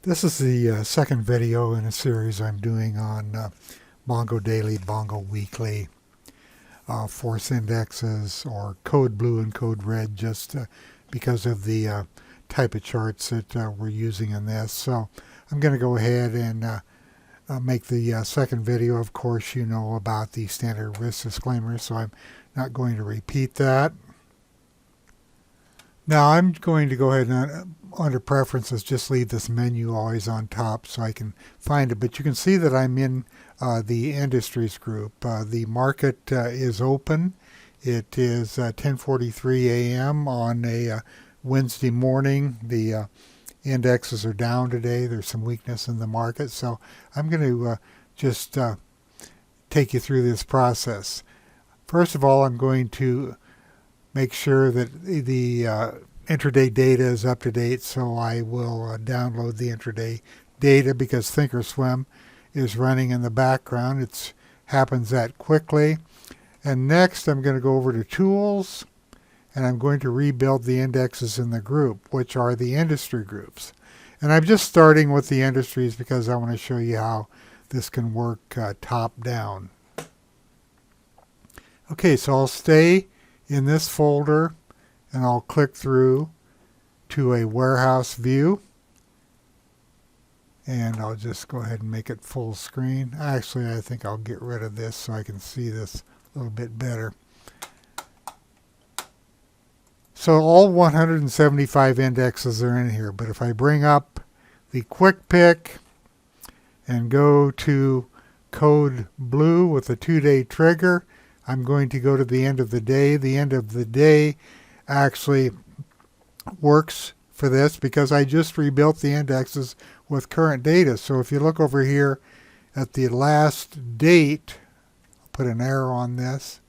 This is the second video in a series I'm doing on Bongo Daily, Bongo Weekly, force indexes, or code blue and code red, just because of the type of charts that we're using in this. So I'm going to go ahead and make the second video. Of course, you know about the standard risk disclaimer, so I'm not going to repeat that. Now I'm going to go ahead and under preferences just leave this menu always on top so I can find it. But you can see that I'm in the industries group. The market is open. It is 10:43 a.m. on a Wednesday morning. The indexes are down today. There's some weakness in the market. So I'm going to just take you through this process. First of all, I'm going to make sure that the intraday data is up to date, so I will download the intraday data because Thinkorswim is running in the background. It happens that quickly. And next I'm going to go over to Tools, and I'm going to rebuild the indexes in the group, which are the industry groups. And I'm just starting with the industries because I want to show you how this can work top down. Okay, so I'll stay in this folder and I'll click through to a warehouse view, and I'll just go ahead and make it full screen. Actually, I think I'll get rid of this so I can see this a little bit better. So all 175 indexes are in here, but if I bring up the quick pick and go to code blue with a 2-day trigger, I'm going to go to the end of the day. The end of the day actually works for this because I just rebuilt the indexes with current data. So if you look over here at the last date, I'll put an arrow on this,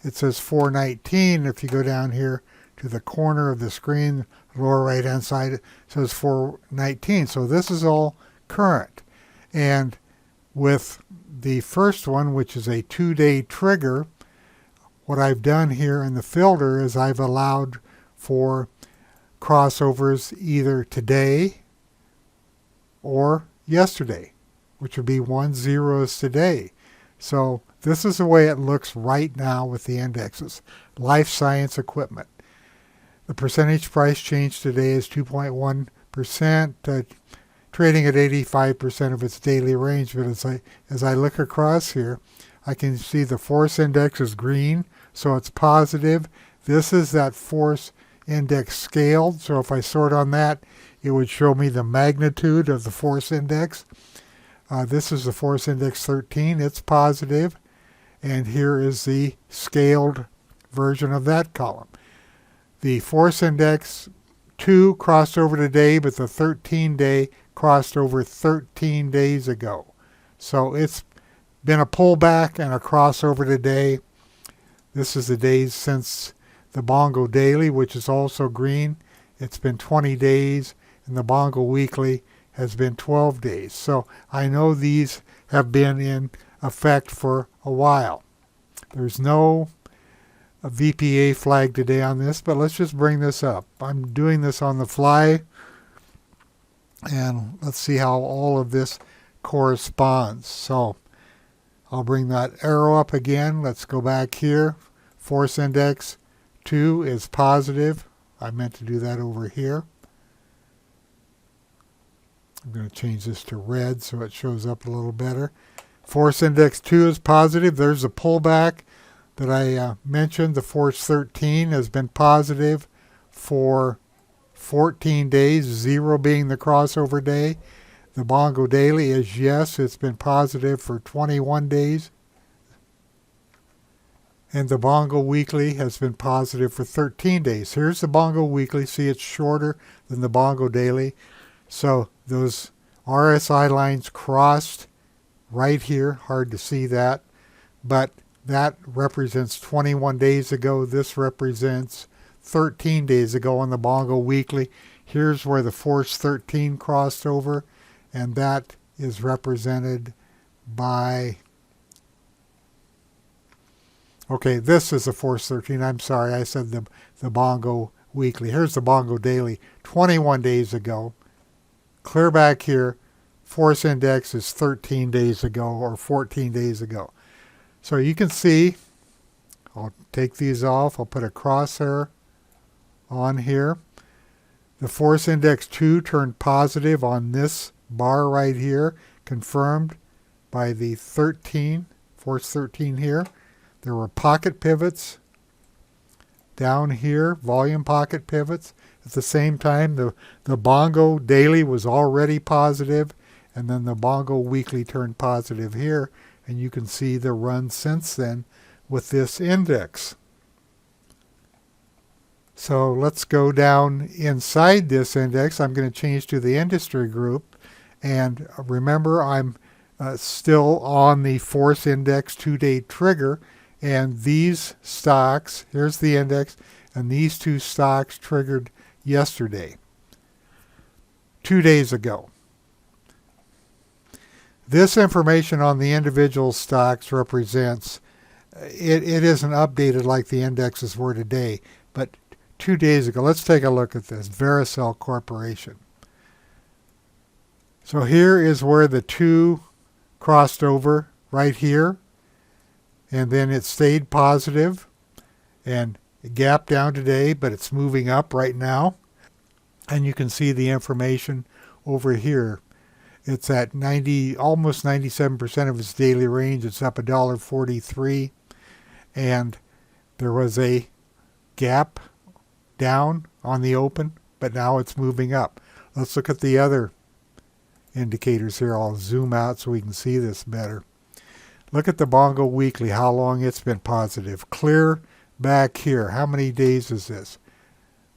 it says 419. If you go down here to the corner of the screen, lower right hand side, it says 419. So this is all current. And with the first one, which is a 2-day trigger, what I've done here in the filter is I've allowed for crossovers either today or yesterday, which would be 10 is today. So this is the way it looks right now with the indexes. Life science equipment. The percentage price change today is 2.1%. Trading at 85% of its daily range, but as I look across here, I can see the force index is green, so it's positive. This is that force index scaled, so if I sort on that, it would show me the magnitude of the force index. This is the force index 13, it's positive, and here is the scaled version of that column. The force index 2 crossed over today, but the 13-day crossed over 13 days ago. So it's been a pullback and a crossover today. This is the days since the Bongo Daily, which is also green. It's been 20 days, and the Bongo Weekly has been 12 days. So I know these have been in effect for a while. There's no VPA flag today on this, but let's just bring this up. I'm doing this on the fly, and let's see how all of this corresponds. So I'll bring that arrow up again. Let's go back here. Force index 2 is positive. I meant to do that over here. I'm going to change this to red so it shows up a little better. Force index 2 is positive. There's a pullback that I mentioned. The force 13 has been positive for 14 days, 0 being the crossover day. The Bongo Daily is yes, it's been positive for 21 days. And the Bongo Weekly has been positive for 13 days. Here's the Bongo Weekly. See, it's shorter than the Bongo Daily. So those RSI lines crossed right here. Hard to see that. But that represents 21 days ago. This represents 13 days ago on the Bongo Weekly. Here's where the force 13 crossed over, and that is represented by, okay, this is the force 13. I'm sorry, I said the Bongo Weekly. Here's the Bongo Daily 21 days ago. clear back here, force index is 13 days ago or 14 days ago. So you can see, I'll take these off, I'll put a crosshair on here. The force index 2 turned positive on this bar right here, confirmed by the 13, force 13 here. There were pocket pivots down here, volume pocket pivots. At the same time, the Bongo daily was already positive, and then the Bongo weekly turned positive here, and you can see the run since then with this index. So let's go down inside this index. I'm going to change to the industry group, and remember I'm still on the force index 2-day trigger, and these stocks, here's the index, and these two stocks triggered yesterday, 2 days ago. This information on the individual stocks represents, it isn't updated like the indexes were today, but 2 days ago. Let's take a look at this, Vericel Corporation. So here is where the two crossed over right here, and then it stayed positive and it gapped down today, but it's moving up right now. And you can see the information over here. It's at 90, almost 97% of its daily range. It's up $1.43, and there was a gap down on the open, but now it's moving up. Let's look at the other indicators here. I'll zoom out so we can see this better. Look at the Bongo weekly, how long it's been positive. Clear back here. How many days is this?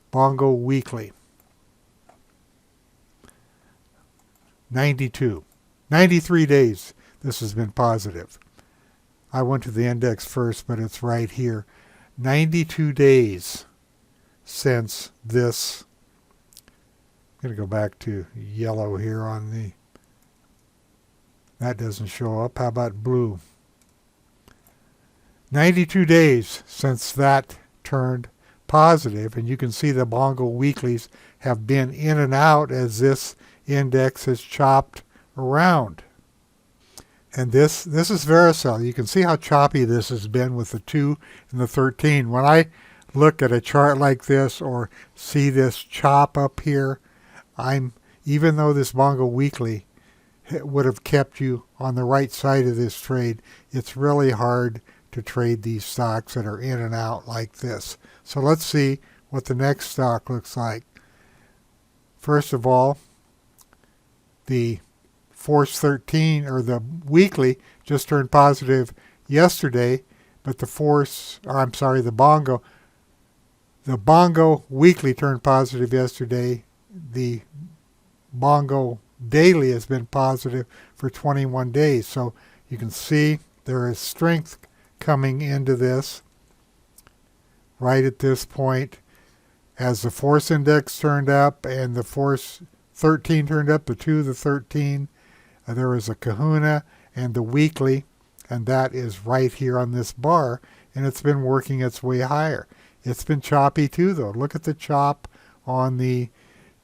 Bongo weekly. 92. 93 days this has been positive. I went to the index first, but it's right here. 92 days since this. I'm going to go back to yellow here on the, that doesn't show up. How about blue? 92 days since that turned positive, and you can see the Bongo weeklies have been in and out as this index has chopped around. And this is Vericel. You can see how choppy this has been with the 2 and the 13. When I look at a chart like this or see this chop up here, even though this Bongo weekly would have kept you on the right side of this trade, it's really hard to trade these stocks that are in and out like this. So let's see what the next stock looks like. First of all, the Force 13, or the weekly, just turned positive yesterday, but the Bongo weekly turned positive yesterday. The Bongo daily has been positive for 21 days. So you can see there is strength coming into this right at this point. As the force index turned up and the force 13 turned up, the 2, the 13, there was a kahuna, and the weekly, and that is right here on this bar, and it's been working its way higher. It's been choppy too, though. Look at the chop on the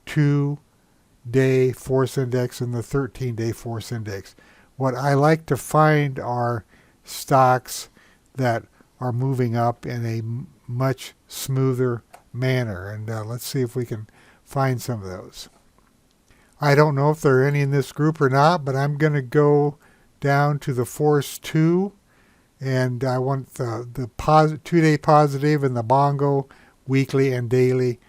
2-day force index and the 13-day force index. What I like to find are stocks that are moving up in a much smoother manner, and let's see if we can find some of those. I don't know if there are any in this group or not, but I'm going to go down to the Force 2, and I want the 2-day positive and the Bongo weekly and daily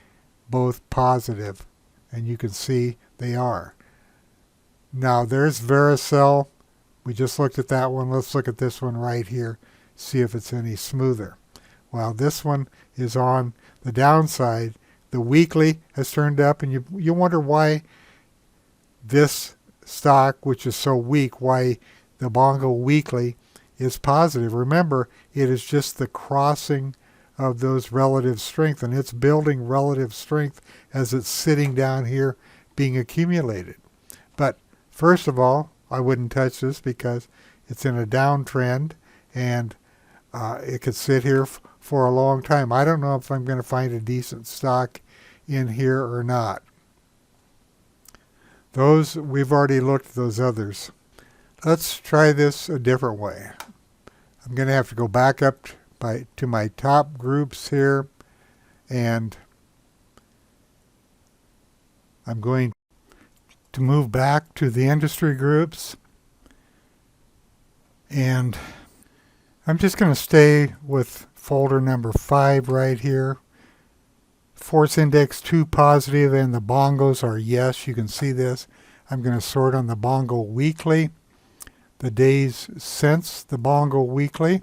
both positive, and you can see they are. Now there's Vericel. We just looked at that one. Let's look at this one right here, see if it's any smoother. Well, this one is on the downside. The weekly has turned up, and you wonder why this stock, which is so weak, why the Bongo weekly is positive. Remember, it is just the crossing of those relative strength, and it's building relative strength as it's sitting down here being accumulated. But first of all, I wouldn't touch this because it's in a downtrend, and it could sit here for a long time. I don't know if I'm going to find a decent stock in here or not. Those, we've already looked at those others. Let's try this a different way. I'm going to have to go back up to my top groups here, and I'm going to move back to the industry groups, and I'm just going to stay with folder number 5 right here. Force index 2 positive, and the bongos are yes. You can see this. I'm going to sort on the bongo weekly, the days since the bongo weekly,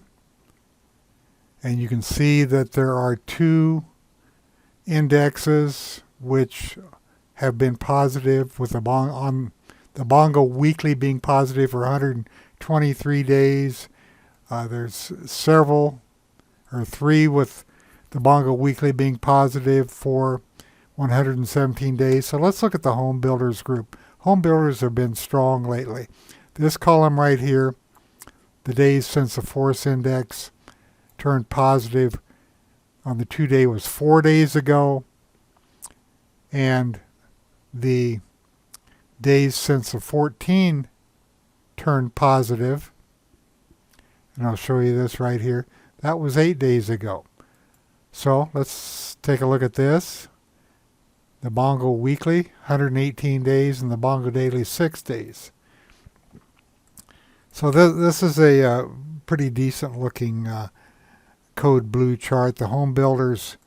and you can see that there are 2 indexes which have been positive, with the bongo weekly being positive for 123 days. There's several, or 3 with the bongo weekly being positive for 117 days. So let's look at the home builders group. Home builders have been strong lately. This column right here, the days since the force index turned positive on the 2-day was 4 days ago, and the days since the 14 turned positive, and I'll show you this right here, that was 8 days ago. So let's take a look at this. The bongo weekly, 118 days, and the bongo daily, 6 days. So this is a pretty decent looking Code Blue chart. The home builders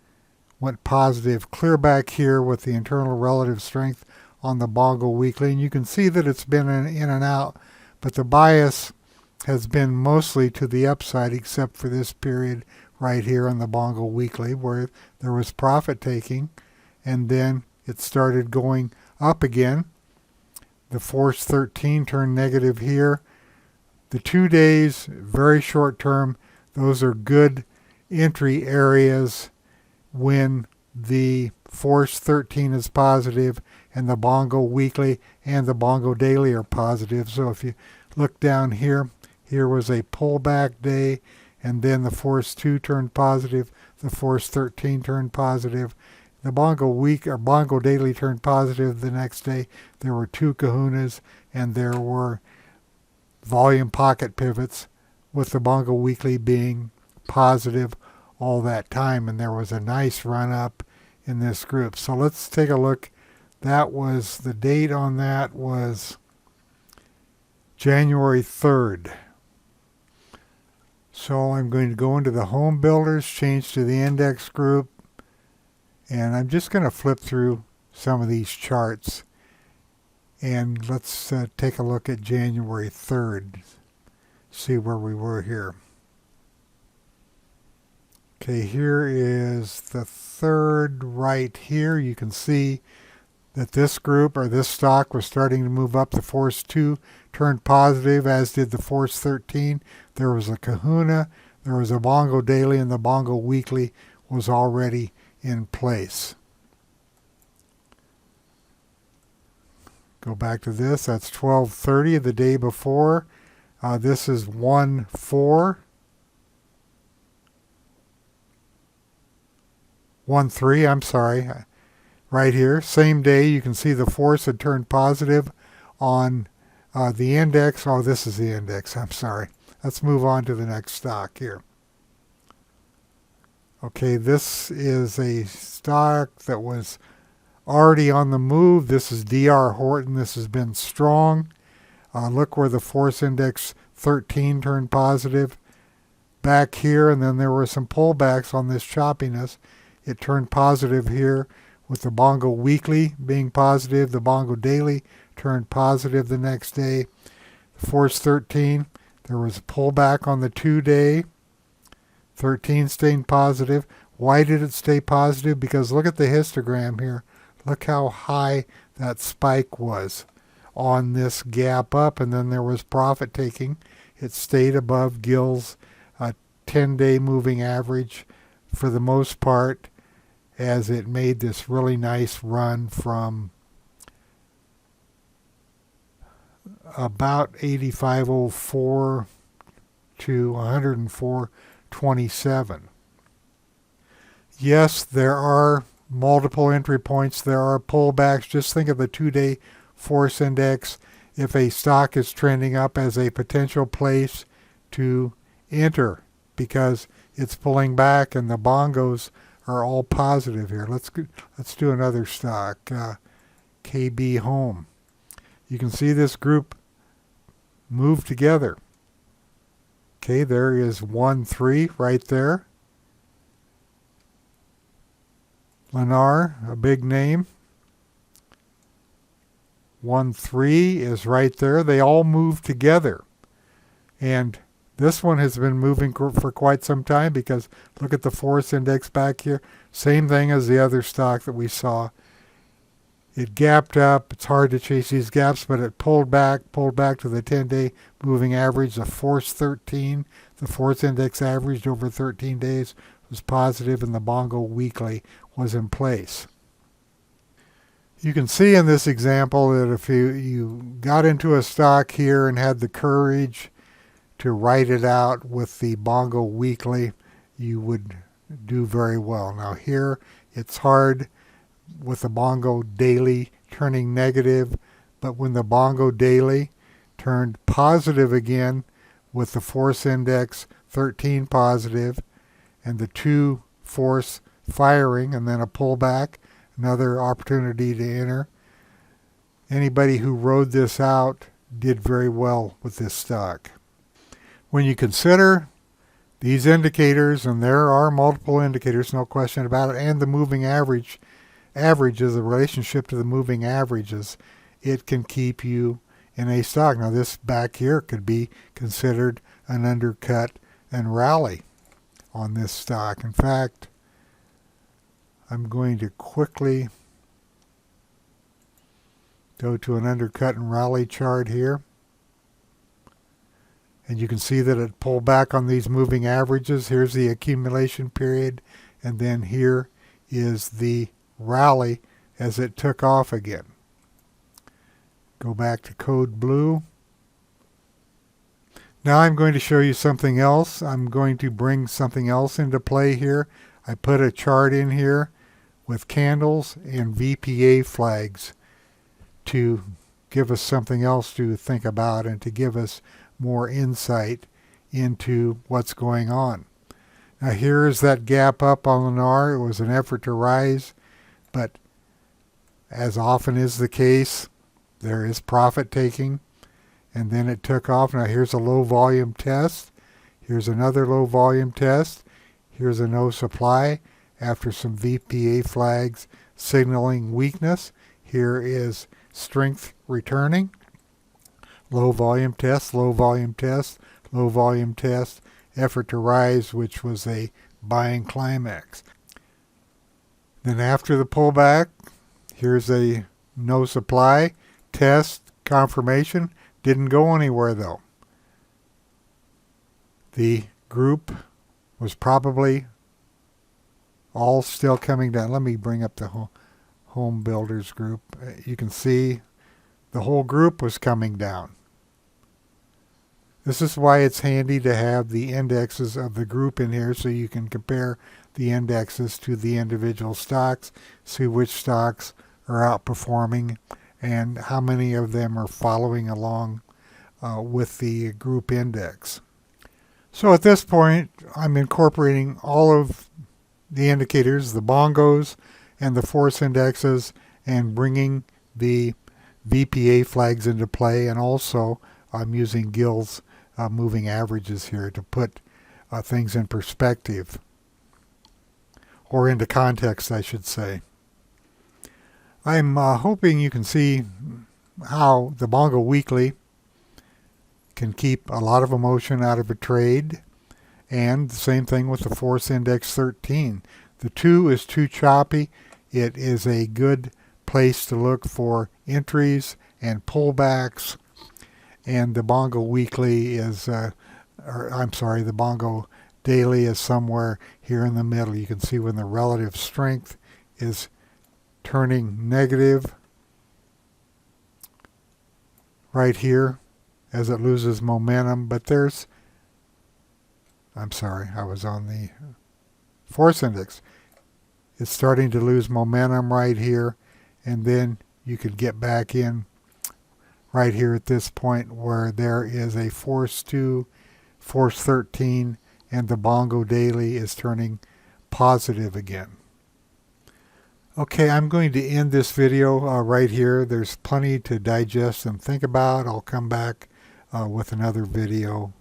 went positive clear back here with the internal relative strength on the bongo weekly, and you can see that it's been in and out, but the bias has been mostly to the upside, except for this period right here on the bongo weekly where there was profit taking, and then it started going up again. The force 13 turned negative here. The 2 days, very short term, those are good entry areas when the force 13 is positive and the bongo weekly and the bongo daily are positive. So if you look down here, here was a pullback day, and then the force 2 turned positive, the force 13 turned positive. The bongo week or bongo daily turned positive the next day. There were 2 kahunas, and there were volume pocket pivots, with the bongo weekly being positive all that time, and there was a nice run up in this group. So let's take a look. That was, the date on that was January 3rd. So I'm going to go into the home builders, change to the index group, and I'm just going to flip through some of these charts, and let's take a look at January 3rd, see where we were here. Okay, here is the 3rd right here. You can see that this group, or this stock, was starting to move up. The force 2 turned positive, as did the force 13. There was a kahuna, there was a bongo daily, and the bongo weekly was already in place. Go back to this. That's 12:30 the day before. This is 1/4. 1/3, I'm sorry. Right here, same day, you can see the force had turned positive on the index. Oh, this is the index. I'm sorry. Let's move on to the next stock here. Okay, this is a stock that was already on the move. This is D.R. Horton. This has been strong. Look where the force index 13 turned positive back here, and then there were some pullbacks on this choppiness. It turned positive here with the bongo weekly being positive. The bongo daily turned positive the next day. The force 13, there was a pullback on the 2-day. 13 staying positive. Why did it stay positive? Because look at the histogram here. Look how high that spike was on this gap up, and then there was profit taking. It stayed above Gill's 10-day moving average for the most part, as it made this really nice run from about 85.04 to 104.27. Yes, there are multiple entry points. There are pullbacks. Just think of the 2-day force index if a stock is trending up as a potential place to enter, because it's pulling back and the bongos are all positive here. Let's do another stock, KB Home. You can see this group move together. Okay, there is 1-3 right there. Lennar, a big name. 1-3 is right there. They all move together. And this one has been moving for quite some time, because look at the force index back here. Same thing as the other stock that we saw. It gapped up. It's hard to chase these gaps, but it pulled back to the 10-day moving average, the force 13. The force index averaged over 13 days was positive, and the Bongo Weekly was in place. You can see in this example that if you got into a stock here and had the courage to write it out with the Bongo Weekly, you would do very well. Now here, it's hard with the Bongo Daily turning negative, but when the Bongo Daily turned positive again with the force index 13 positive and the 2 force firing and then a pullback, another opportunity to enter. Anybody who rode this out did very well with this stock. When you consider these indicators, and there are multiple indicators, no question about it, and the moving averages, the relationship to the moving averages, it can keep you in a stock. Now this back here could be considered an undercut and rally on this stock. In fact, I'm going to quickly go to an undercut and rally chart here. And you can see that it pulled back on these moving averages. Here's the accumulation period, and then here is the rally as it took off again. Go back to Code Blue. Now I'm going to show you something else. I'm going to bring something else into play here. I put a chart in here with candles and VPA flags to give us something else to think about and to give us more insight into what's going on. Now here is that gap up on Lennar. It was an effort to rise, but as often is the case, there is profit taking, and then it took off. Now here's a low volume test. Here's another low volume test. Here's a no supply after some VPA flags signaling weakness. Here is strength returning. Low volume test, low volume test, low volume test, effort to rise, which was a buying climax. Then after the pullback, here's a no supply test confirmation. Didn't go anywhere though. The group was probably all still coming down. Let me bring up the home builders group. You can see the whole group was coming down. This is why it's handy to have the indexes of the group in here, so you can compare the indexes to the individual stocks, see which stocks are outperforming and how many of them are following along with the group index. So at this point, I'm incorporating all of the indicators, the bongos and the force indexes, and bringing the VPA flags into play, and also I'm using Gill's moving averages here to put things in perspective, or into context, I should say. I'm hoping you can see how the Bongo Weekly can keep a lot of emotion out of a trade, and the same thing with the Force Index 13. The 2 is too choppy. It is a good place to look for entries and pullbacks, and the Bongo Weekly is, the Bongo Daily is somewhere here in the middle. You can see when the relative strength is turning negative right here as it loses momentum, but there's, I was on the Force Index. It's starting to lose momentum right here, and then you could get back in right here at this point where there is a force 2, force 13, and the Bongo daily is turning positive again. Okay, I'm going to end this video right here. There's plenty to digest and think about. I'll come back with another video